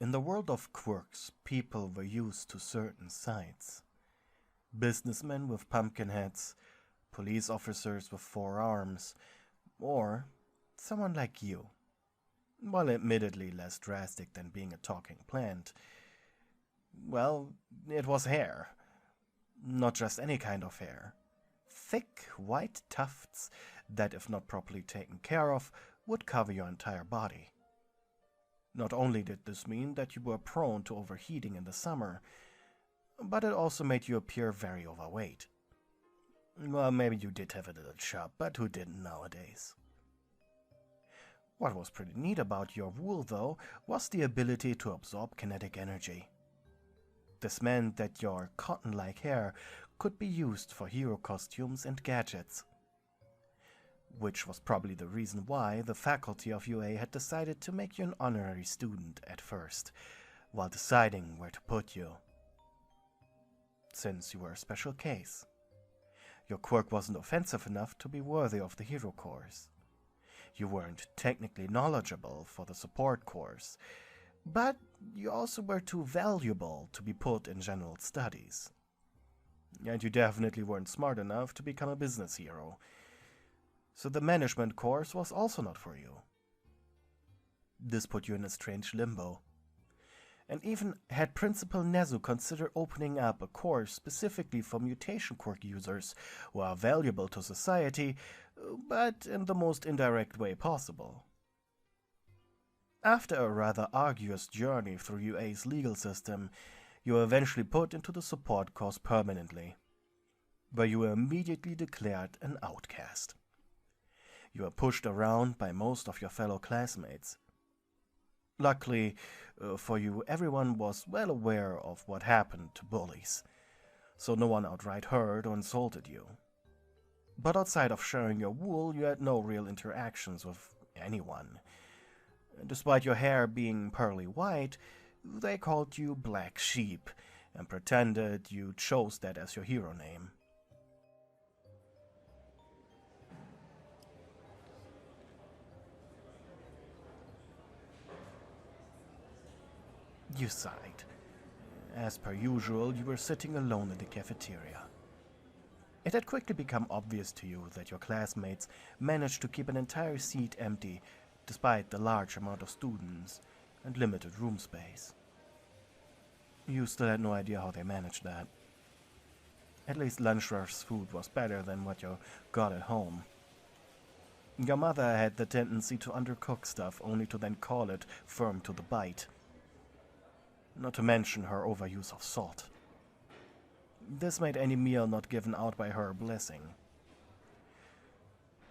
In the world of quirks, people were used to certain sights. Businessmen with pumpkin heads, police officers with 4 arms, or someone like you. While admittedly less drastic than being a talking plant, well, it was hair. Not just any kind of hair. Thick, white tufts that, if not properly taken care of, would cover your entire body. Not only did this mean that you were prone to overheating in the summer, but it also made you appear very overweight. Well, maybe you did have a little chub, but who didn't nowadays? What was pretty neat about your wool, though, was the ability to absorb kinetic energy. This meant that your cotton-like hair could be used for hero costumes and gadgets. Which was probably the reason why the faculty of UA had decided to make you an honorary student at first, while deciding where to put you. Since you were a special case. Your quirk wasn't offensive enough to be worthy of the hero course. You weren't technically knowledgeable for the support course, but you also were too valuable to be put in general studies. And you definitely weren't smart enough to become a business hero. So the management course was also not for you. This put you in a strange limbo. And even had Principal Nezu considered opening up a course specifically for mutation quirk users who are valuable to society, but in the most indirect way possible. After a rather arduous journey through UA's legal system, you were eventually put into the support course permanently, where you were immediately declared an outcast. You were pushed around by most of your fellow classmates. Luckily for you, everyone was well aware of what happened to bullies, so no one outright hurt or insulted you. But outside of sharing your wool, you had no real interactions with anyone. Despite your hair being pearly white, they called you Black Sheep and pretended you chose that as your hero name. You sighed. As per usual, you were sitting alone in the cafeteria. It had quickly become obvious to you that your classmates managed to keep an entire seat empty despite the large amount of students and limited room space. You still had no idea how they managed that. At least lunch rush's food was better than what you got at home. Your mother had the tendency to undercook stuff only to then call it firm to the bite. Not to mention her overuse of salt. This made any meal not given out by her a blessing.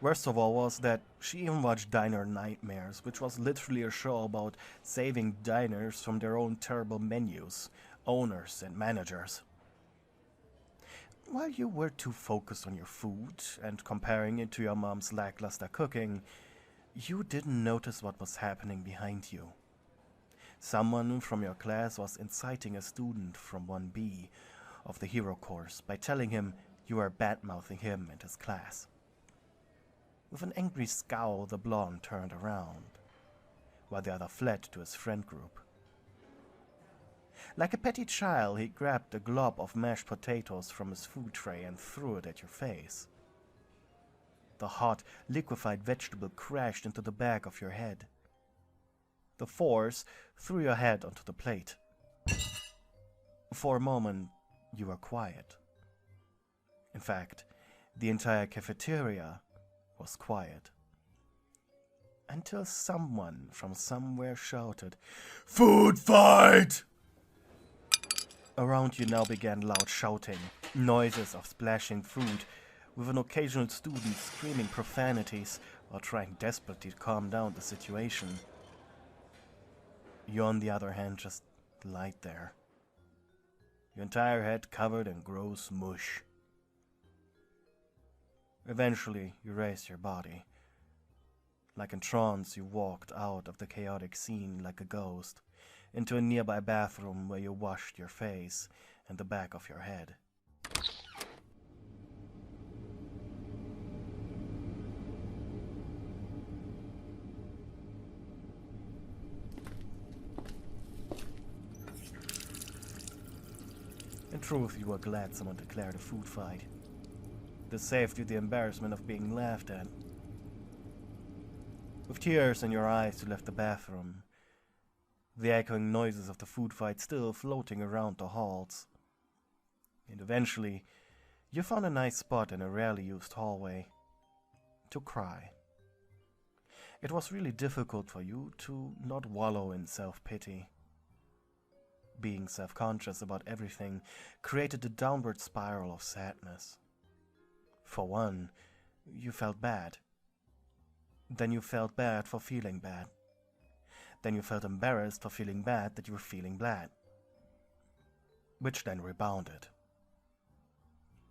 Worst of all was that she even watched Diner Nightmares, which was literally a show about saving diners from their own terrible menus, owners and managers. While you were too focused on your food and comparing it to your mom's lackluster cooking, you didn't notice what was happening behind you. Someone from your class was inciting a student from 1B of the hero course by telling him you were bad-mouthing him and his class. With an angry scowl, the blonde turned around, while the other fled to his friend group. Like a petty child, he grabbed a glob of mashed potatoes from his food tray and threw it at your face. The hot, liquefied vegetable crashed into the back of your head. The force threw your head onto the plate. For a moment, you were quiet. In fact, the entire cafeteria was quiet. Until someone from somewhere shouted, "Food fight!" Around you now began loud shouting, noises of splashing food, with an occasional student screaming profanities or trying desperately to calm down the situation. You, on the other hand, just lied there, your entire head covered in gross mush. Eventually, you raised your body. Like in trance, you walked out of the chaotic scene like a ghost, into a nearby bathroom where you washed your face and the back of your head. truth, you were glad someone declared a food fight. This saved you the embarrassment of being laughed at. With tears in your eyes, you left the bathroom, the echoing noises of the food fight still floating around the halls. And eventually, you found a nice spot in a rarely used hallway to cry. It was really difficult for you to not wallow in self-pity. Being self-conscious about everything created a downward spiral of sadness. For one, you felt bad. Then you felt bad for feeling bad. Then you felt embarrassed for feeling bad that you were feeling bad. Which then rebounded.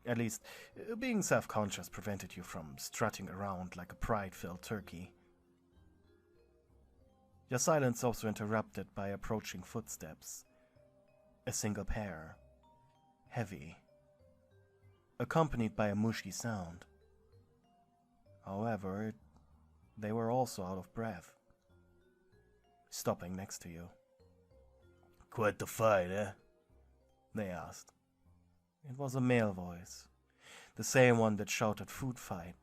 At least, being self-conscious prevented you from strutting around like a pride-filled turkey. Your silence also interrupted by approaching footsteps. A single pair. Heavy. Accompanied by a mushy sound. However, they were also out of breath. Stopping next to you. "Quite the fight, eh?" they asked. It was a male voice, the same one that shouted "food fight."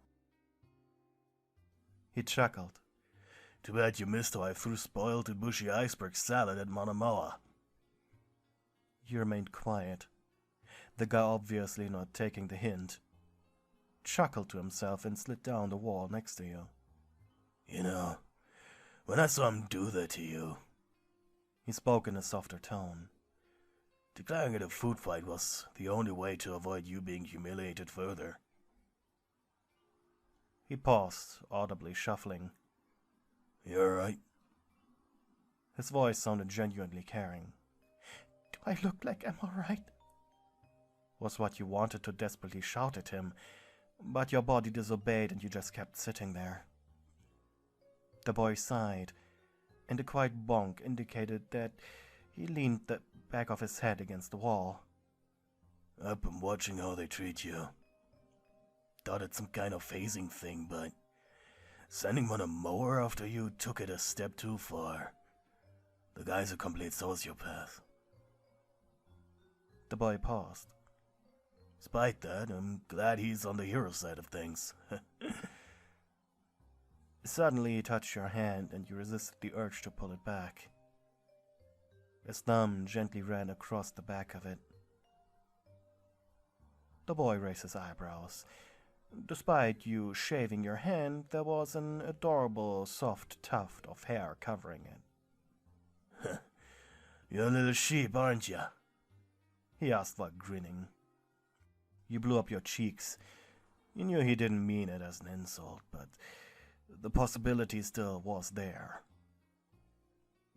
He chuckled. "Too bad you missed how I threw spoiled and mushy iceberg salad at Monomoa." You remained quiet. The guy, obviously not taking the hint, chuckled to himself and slid down the wall next to you. "You know, when I saw him do that to you," he spoke in a softer tone, "declaring it a food fight was the only way to avoid you being humiliated further." He paused, audibly shuffling. "You alright?" His voice sounded genuinely caring. "Do I look like I'm alright?" was what you wanted to desperately shout at him, but your body disobeyed and you just kept sitting there. The boy sighed, and a quiet bonk indicated that he leaned the back of his head against the wall. "I've been watching how they treat you. Thought it's some kind of phasing thing, but sending one a mower after you took it a step too far. The guy's a complete sociopath." The boy paused. "Despite that, I'm glad he's on the hero side of things." Suddenly he touched your hand and you resisted the urge to pull it back. His thumb gently ran across the back of it. The boy raised his eyebrows. Despite you shaving your hand, there was an adorable soft tuft of hair covering it. "You're a little sheep, aren't you?" he asked while grinning. You blew up your cheeks. You knew he didn't mean it as an insult, but the possibility still was there.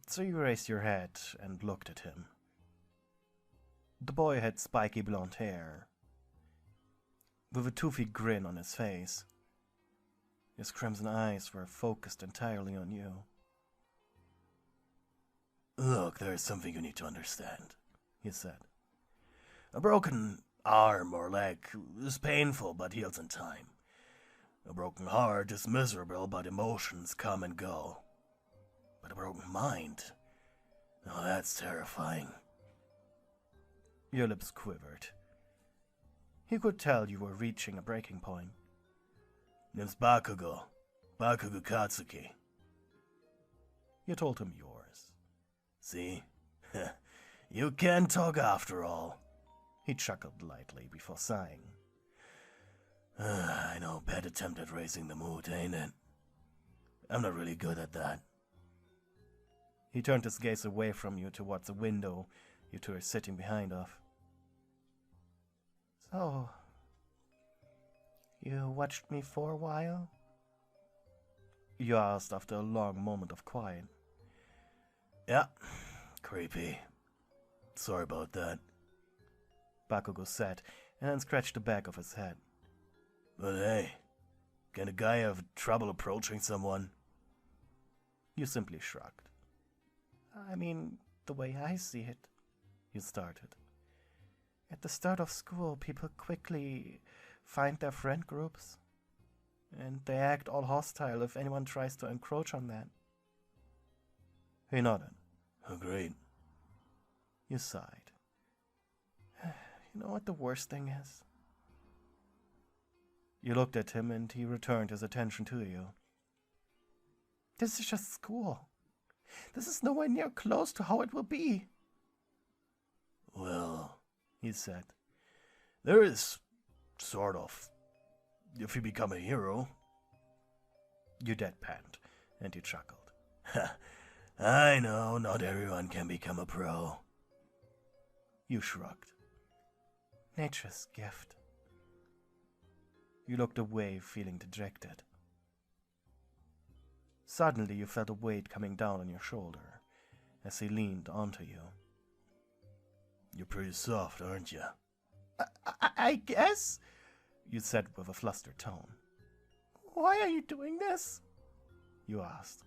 So you raised your head and looked at him. The boy had spiky blonde hair, with a toothy grin on his face. His crimson eyes were focused entirely on you. "Look, there's something you need to understand," he said. "A broken arm or leg is painful but heals in time. A broken heart is miserable but emotions come and go. But a broken mind, oh, that's terrifying." Your lips quivered. He could tell you were reaching a breaking point. "Name's Bakugou. Bakugou Katsuki." You told him yours. "See? You can talk after all." He chuckled lightly before sighing. "I know, bad attempt at raising the mood, ain't it? I'm not really good at that." He turned his gaze away from you towards a window you two were sitting behind of. "So, you watched me for a while?" you asked after a long moment of quiet. "Yeah, creepy. Sorry about that," Bakugou said, and then scratched the back of his head. "But hey, can a guy have trouble approaching someone?" You simply shrugged. "I mean, the way I see it," you started. "At the start of school, people quickly find their friend groups, and they act all hostile if anyone tries to encroach on that." He nodded. "Agreed." You sighed. You know what the worst thing is? You looked at him and he returned his attention to you. This is just school. This is nowhere near close to how it will be. Well, he said, there is, sort of, if you become a hero. You deadpanned, and he chuckled. I know, not everyone can become a pro. You shrugged. Nature's gift. You looked away, feeling dejected. Suddenly you felt a weight coming down on your shoulder as he leaned onto you. You're pretty soft, aren't you? I guess, you said with a flustered tone. Why are you doing this? You asked.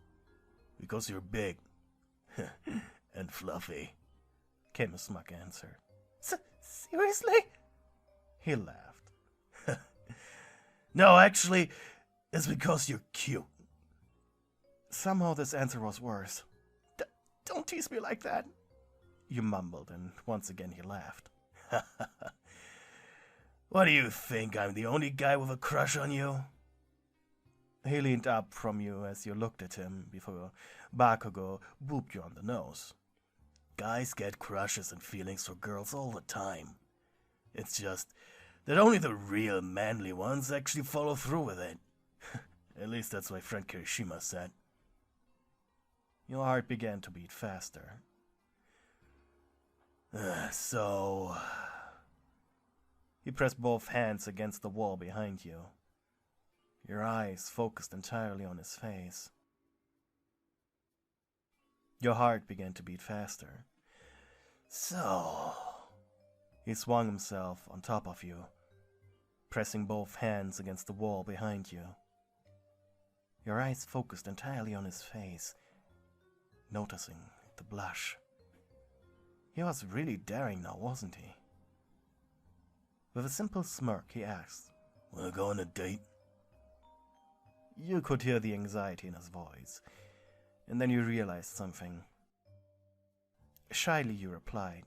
Because you're big. And fluffy, came a smug answer. Seriously? He laughed. No, actually, it's because you're cute. Somehow this answer was worse. Don't tease me like that, you mumbled, and once again he laughed. What do you think? I'm the only guy with a crush on you? He leaned up from you as you looked at him before Bakugou booped you on the nose. Guys get crushes and feelings for girls all the time. It's just that only the real manly ones actually follow through with it. At least that's what friend Kirishima said. Your heart began to beat faster. So... He pressed both hands against the wall behind you. Your eyes focused entirely on his face. Your heart began to beat faster. So... He swung himself on top of you, pressing both hands against the wall behind you. Your eyes focused entirely on his face, noticing the blush. He was really daring now, wasn't he? With a simple smirk, he asked, "Wanna go on a date?" You could hear the anxiety in his voice, and then you realized something. Shyly you replied,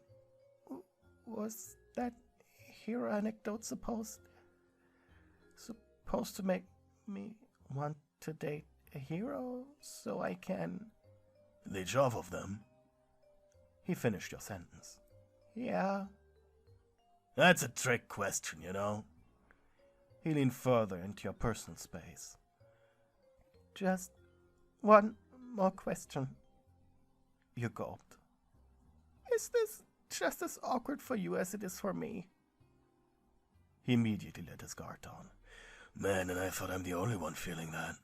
"Was that hero anecdote supposed to make me want to date a hero so I can..." "Leech off of them?" He finished your sentence. "Yeah." "That's a trick question, you know." He leaned further into your personal space. "Just one more question." You gulped. "Is this just as awkward for you as it is for me?" He immediately let his guard down. "Man, and I thought I'm the only one feeling that."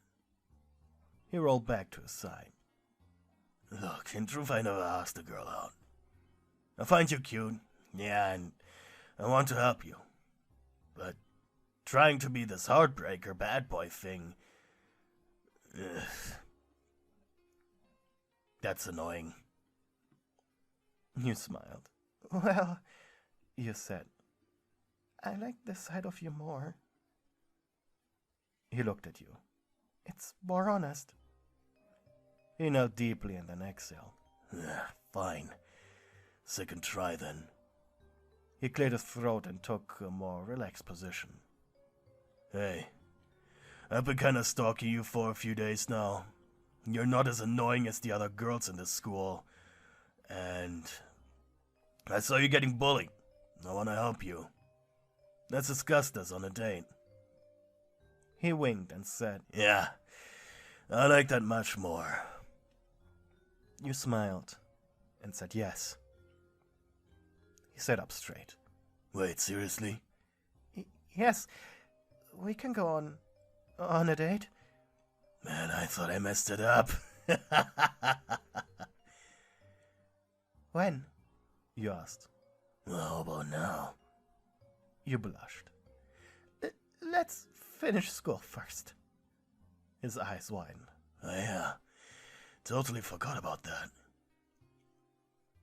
He rolled back to his side. "Look, in truth, I never asked a girl out. I find you cute, yeah, and I want to help you. But trying to be this heartbreaker bad boy thing, that's annoying." You smiled. "Well," you said, "I like this side of you more." He looked at you. "It's more honest." He knelt deeply and then exhaled. "Fine. Second try, then." He cleared his throat and took a more relaxed position. "Hey, I've been kinda stalking you for a few days now. You're not as annoying as the other girls in this school. And I saw you getting bullied. I want to help you. Let's discuss this on a date." He winked and said, "Yeah, I like that much more." You smiled and said yes. He sat up straight. "Wait, seriously?" "Yes, we can go on a date." "Man, I thought I messed it up." "When?" you asked. "Well, how about now?" You blushed. "Let's finish school first." His eyes widened. "Oh, yeah. Totally forgot about that."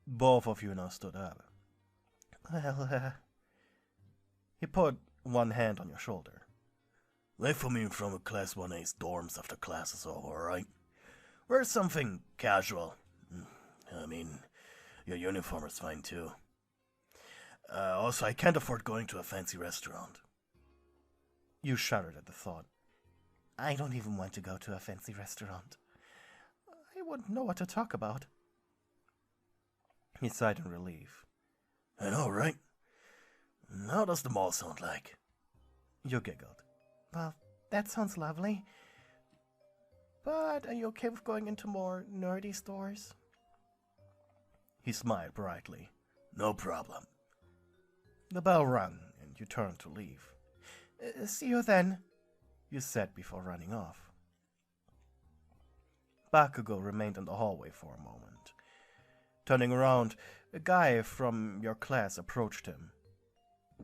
Both of you now stood up. "Well, He put one hand on your shoulder. "Wait for me in front of Class 1A's dorms after class is over, alright? Wear something casual. I mean, your uniform is fine too. Also, I can't afford going to a fancy restaurant. You shuddered at the thought. I don't even want to go to a fancy restaurant. I wouldn't know what to talk about. He sighed in relief. I know, right? How does the mall sound like? You giggled. Well, that sounds lovely. But are you okay with going into more nerdy stores? He smiled brightly. No problem. The bell rang, and you turned to leave. See you then, you said before running off. Bakugou remained in the hallway for a moment. Turning around, a guy from your class approached him.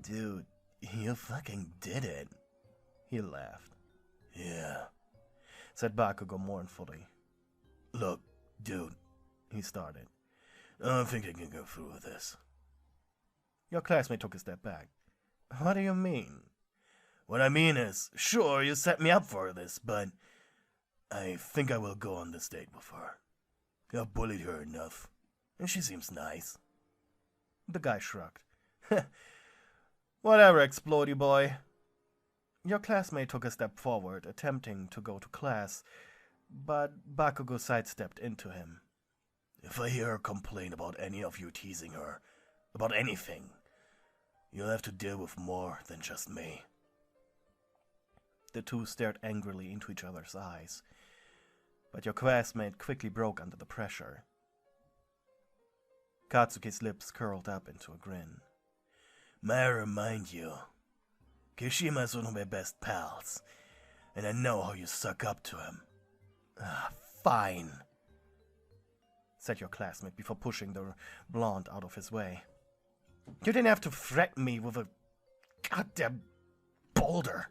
Dude, you fucking did it. He laughed. Yeah, said Bakugou mournfully. Look, dude, he started. I don't think I can go through with this. Your classmate took a step back. What do you mean? What I mean is, sure, you set me up for this, but I think I will go on this date with her. I've bullied her enough, and she seems nice. The guy shrugged. Whatever, explodey boy. Your classmate took a step forward, attempting to go to class, but Bakugou sidestepped into him. If I hear her complain about any of you teasing her, about anything, you'll have to deal with more than just me. The two stared angrily into each other's eyes, but your classmate quickly broke under the pressure. Katsuki's lips curled up into a grin. May I remind you, Kishima's one of my best pals, and I know how you suck up to him. Fine, said your classmate before pushing the blonde out of his way. You didn't have to threaten me with a goddamn boulder.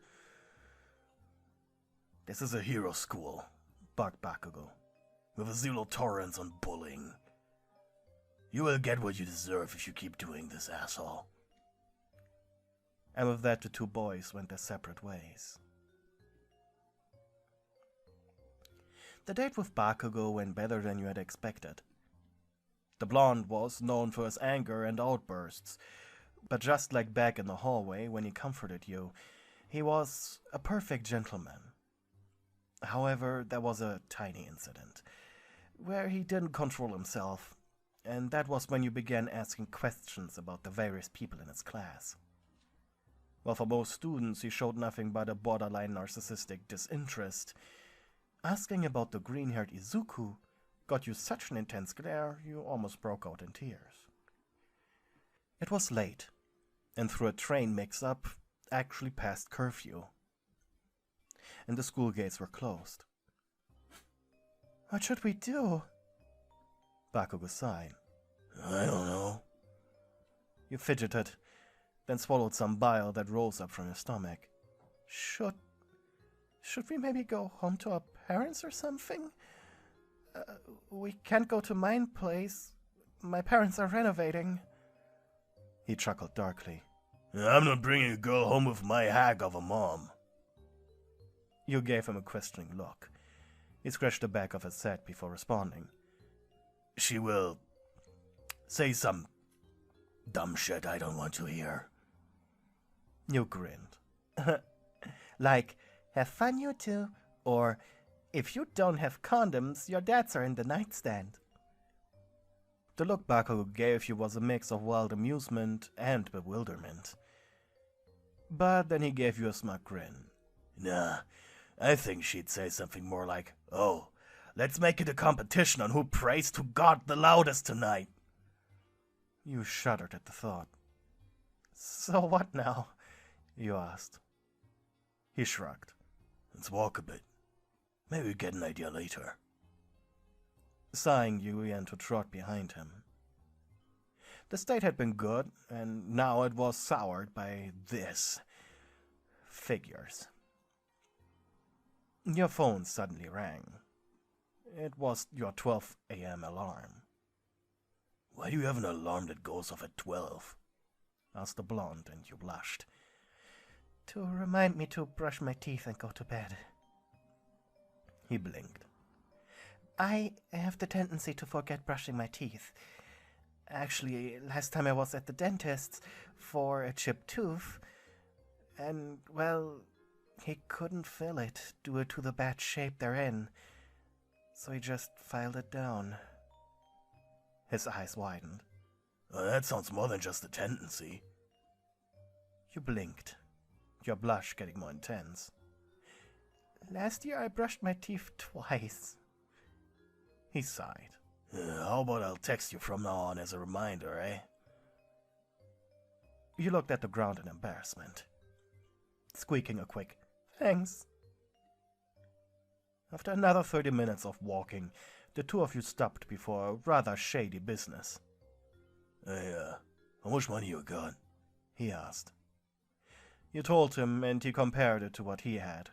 This is a hero school, barked Bakugou, with a zero tolerance on bullying. You will get what you deserve if you keep doing this, asshole. And with that, the two boys went their separate ways. The date with Bakugou went better than you had expected. The blonde was known for his anger and outbursts, but just like back in the hallway when he comforted you, he was a perfect gentleman. However, there was a tiny incident where he didn't control himself, and that was when you began asking questions about the various people in his class. Well, for most students, he showed nothing but a borderline narcissistic disinterest. Asking about the green-haired Izuku got you such an intense glare, you almost broke out in tears. It was late, and through a train mix-up, actually past curfew, and the school gates were closed. What should we do? Bakugou sighed. I don't know. You fidgeted, then swallowed some bile that rose up from your stomach. Should we maybe go home to our parents or something? We can't go to mine place. My parents are renovating. He chuckled darkly. I'm not bringing a girl home with my hag of a mom. You gave him a questioning look. He scratched the back of his head before responding. She will say some dumb shit I don't want to hear. You grinned. Like, have fun you two, or if you don't have condoms, your dads are in the nightstand. The look Bakugou gave you was a mix of wild amusement and bewilderment. But then he gave you a smug grin. Nah, I think she'd say something more like, oh, let's make it a competition on who prays to God the loudest tonight. You shuddered at the thought. So what now? You asked. He shrugged. Let's walk a bit. Maybe we get an idea later. Sighing, you began to trot behind him. The state had been good, and now it was soured by this. Figures. Your phone suddenly rang. It was your 12 a.m. alarm. Why do you have an alarm that goes off at 12? Asked the blonde, and you blushed. To remind me to brush my teeth and go to bed. He blinked. I have the tendency to forget brushing my teeth. Actually, last time I was at the dentist's for a chipped tooth, and, well, he couldn't fill it due to the bad shape they're in, so he just filed it down. His eyes widened. That sounds more than just a tendency. You blinked, your blush getting more intense. Last year I brushed my teeth twice. He sighed. How about I'll text you from now on as a reminder, eh? You looked at the ground in embarrassment, squeaking a quick, "Thanks." After another 30 minutes of walking, the two of you stopped before a rather shady business. Hey, how much money you got? He asked. You told him, and he compared it to what he had.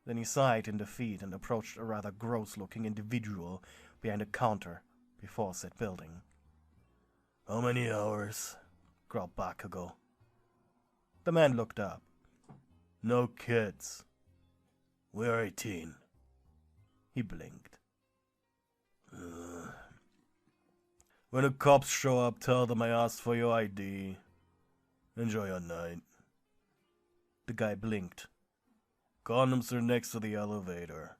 Then he sighed in defeat and approached a rather gross-looking individual behind a counter before said building. How many hours? Growled Bakugou. The man looked up. No kids. We're 18. He blinked. When the cops show up, tell them I asked for your ID. Enjoy your night. The guy blinked. Condoms are next to the elevator.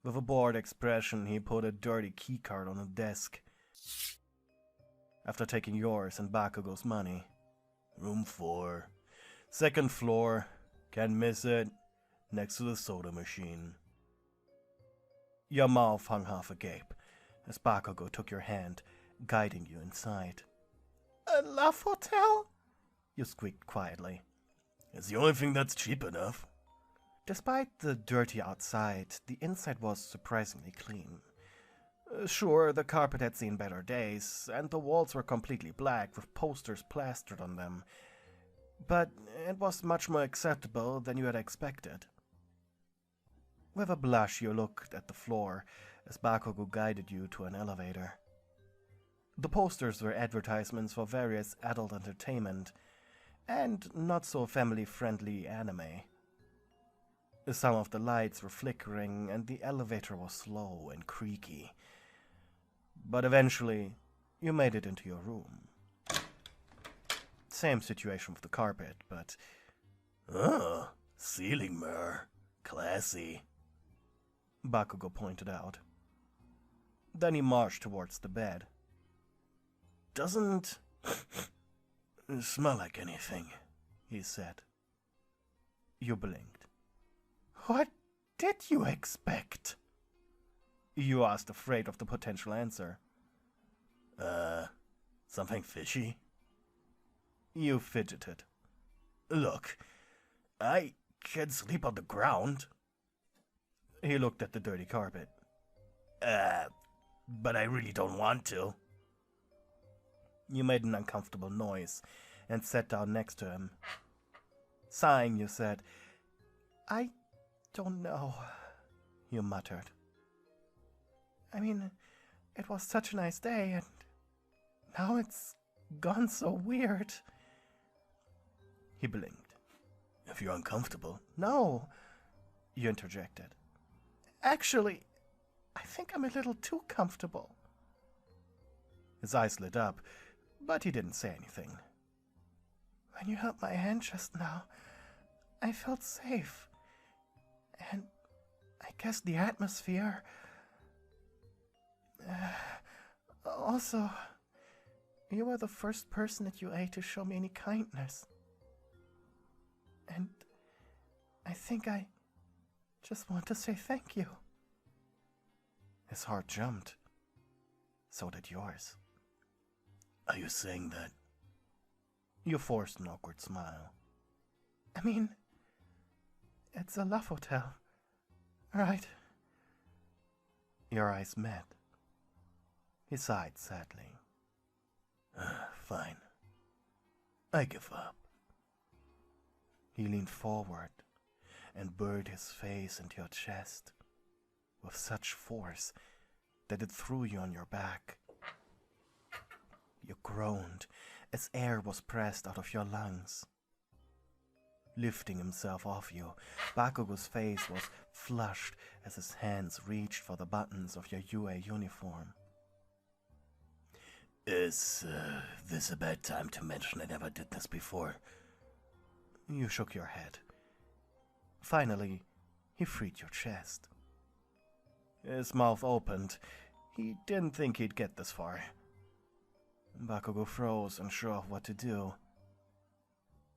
With a bored expression, he put a dirty keycard on the desk. After taking yours and Bakugou's money. Room 4. 2nd floor. Can't miss it. Next to the soda machine. Your mouth hung half agape as Bakugou took your hand, guiding you inside. "A love hotel?" you squeaked quietly. It's the only thing that's cheap enough. Despite the dirty outside, the inside was surprisingly clean. Sure, the carpet had seen better days, and the walls were completely black with posters plastered on them, but it was much more acceptable than you had expected. With a blush, you looked at the floor as Bakugou guided you to an elevator. The posters were advertisements for various adult entertainment and not-so-family-friendly anime. Some of the lights were flickering and the elevator was slow and creaky. But eventually, you made it into your room. Same situation with the carpet, but... Oh, ceiling mirror. Classy. Bakugou pointed out. Then he marched towards the bed. Doesn't smell like anything, he said. You blinked. What did you expect? You asked, afraid of the potential answer. Something fishy? You fidgeted. Look, I can sleep on the ground. He looked at the dirty carpet. But I really don't want to. You made an uncomfortable noise and sat down next to him. Sighing, you said, "I don't know," you muttered. "I mean, it was such a nice day, and now it's gone so weird." He blinked. If you're uncomfortable. "No," you interjected. "Actually, I think I'm a little too comfortable." His eyes lit up, but he didn't say anything. "When you held my hand just now, I felt safe. And I guess the atmosphere... Also, you were the first person at UA to show me any kindness. And I think I just want to say thank you." His heart jumped. So did yours. Are you saying that? You forced an awkward smile. "I mean, it's a love hotel, right?" Your eyes met. He sighed sadly. Fine. I give up. He leaned forward and buried his face into your chest with such force that it threw you on your back. You groaned as air was pressed out of your lungs. Lifting himself off you, Bakugou's face was flushed as his hands reached for the buttons of your UA uniform. Is this a bad time to mention I never did this before? You shook your head. Finally, he freed your chest. His mouth opened. He didn't think he'd get this far. Bakugou froze, unsure of what to do.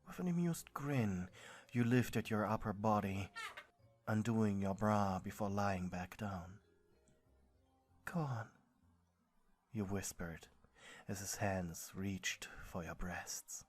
With an amused grin, you lifted your upper body, undoing your bra before lying back down. Go on, you whispered as his hands reached for your breasts.